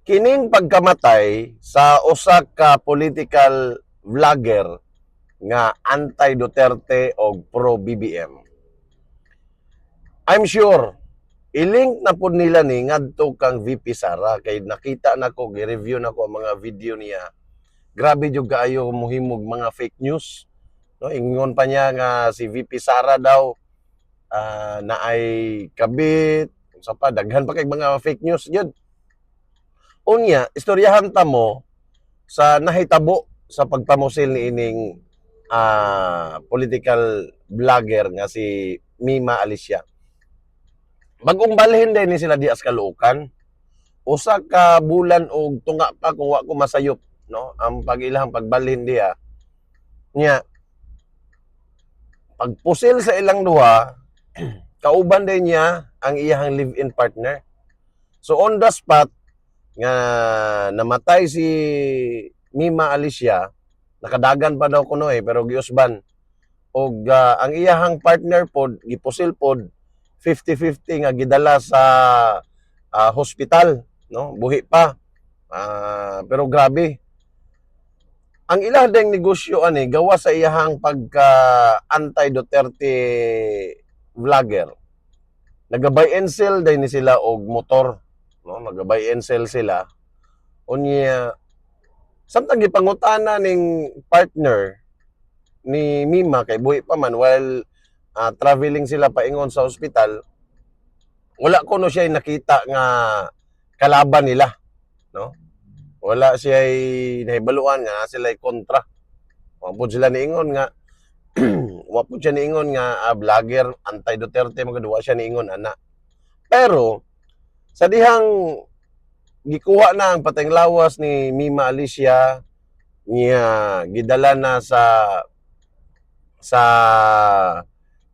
Kining pagkamatay sa usa ka political vlogger nga anti-Duterte o pro-BBM. I'm sure i-link na po nila ni ngadto kang VP Sara kay nakita nako gi-review nako ang mga video niya. Grabe jud kaayo mohimog mga fake news. No, ingon pa niya nga si VP Sara daw na ay kabit, sa pa daghan pa kay mga fake news jud. Unya, istoryahan ta mo sa nahitabo sa pagpamusil ni ining political vlogger nga si Mima Alicia. Bagong balhin din ni sila di Ascalucan. Usa ka bulan og tunga pa kung wa ko masayop, no? Ang pag-ilahang pagbalhin diya. Nya pagpusil sa ilang duha, kauban din niya ang iyang live-in partner. So on the spot nga namatay si Mima Alicia, nakadagan pa daw kuno pero giusban. Og ang iyang partner pod gipusil pod 50-50 nga gidala sa hospital, no? Buhi pa. Pero grabe. Ang ilang ding negosyo ani gawa sa iyang pagka anti-Duterte vlogger. Nagabay and sell din ni sila og motor, no? Nagabay and sell sila. Unya samtang gipangutana ning partner ni Mima kay buhi pa man while traveling sila paingon sa ospital, wala ko no siya nakita nga kalaban nila, no? Wala siya nahibaluan nga sila kontra. Wa pud sila niingon nga wa pud siya niingon nga vlogger anti-Duterte magaduwa siya niingon ana. Pero sa dihang gikuha na ang patayng lawas ni Mima Alicia niya gidala na sa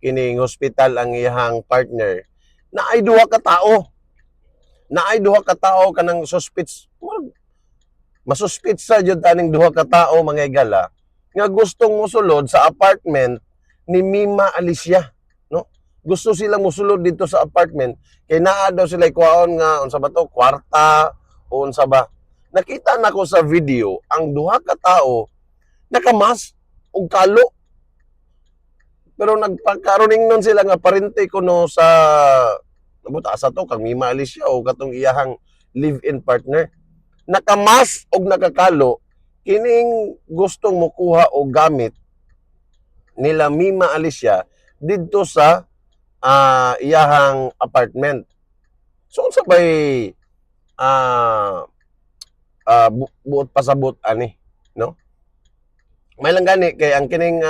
kining hospital ang iyang partner na ay duha ka tao. Na ay duha ka tao kanang suspects. Masuspitsa jud taning duha ka tao mga igala nga gustong mosulod sa apartment ni Mima Alicia, no? Gusto silang mosulod dito sa apartment kay naa daw sila kuhaon nga unsa ba to kwarta o unsa ba. Nakita nako sa video ang duha ka tao nakamas og kalo. Pero nagpakaroning nun sila nga parente kuno sa asa to kang Mima Alicia o katong iyahang live-in partner. Nakamas og nakakalo kining gustong mokuha og gamit nila Mima Alicia didto sa iyahang apartment. So unsa bay buot pasabot ani, no? May lang gani kay ang kining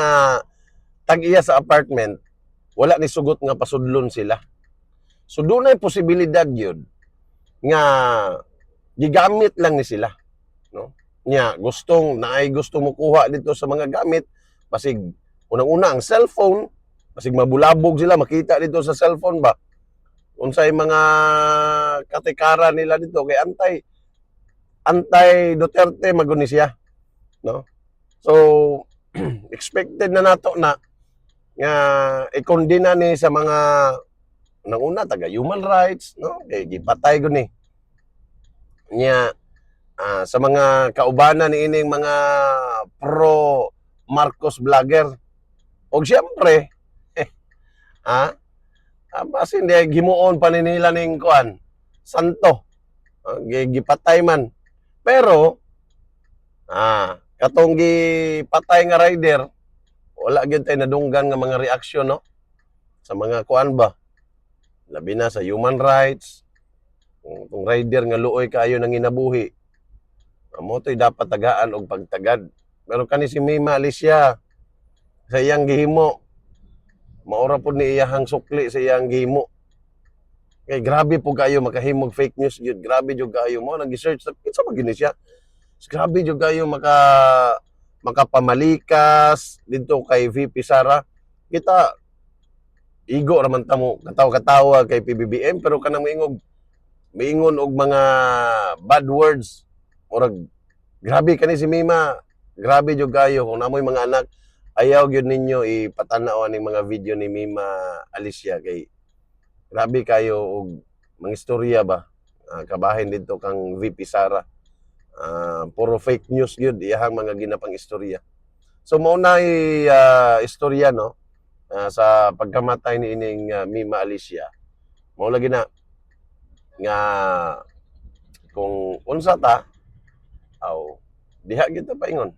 tag-iya sa apartment wala ni sugot nga pasudlon sila. So dunay posibilidad yun nga gigamit lang ni sila, no? Nya gustong mo kuha dito sa mga gamit basig unang-una ang cellphone, basig mabulabog sila makita dito sa cellphone ba unsay mga katikara nila dito kay anti Duterte maguni siya, no? So expected na nato na nga ikondena ni sa mga unang-una taga human rights, no? Kay gipatay gud ni nya sa mga kaubanan ni ining mga pro Marcos vlogger. Og syempre basin di gimuon pa nila ning kuan santo, gipatay man. Pero katong gipatay nga rider wala gyud tay nadunggan nga mga reaksyon, no? Sa mga kuan ba labi na sa human rights. Kung rider nga luoy kaayo nang inabuhi, amo to'y dapat tagaan og pagtagad. Pero kani si Mima Alicia sa iyang gihimo, maura pud ni iyang sukli sa iyang gihimo. Kay grabe po kayo makahimog fake news jud, grabe jud kayo mo nag-search sa kinsa ba gini siya. Grabe jud kayo makapamalikas dito kay VP Sara. Kita igo raman ta mo katawa kay PBBM pero kanang miingon og mga bad words. Murag grabe kani si Mima, grabe jud kayo kung namoy mga anak ayaw gyud ninyo ipatanaw aning mga video ni Mima Alicia kay grabe kayo og mga istorya ba kabahin dito kang VP Sara. Puro fake news gyud iyang mga ginapang istorya. So mao na istorya no sa pagkamatay ni ining Mima Alicia. Mao lagi na nga kung unsa ta aw diha kita paingon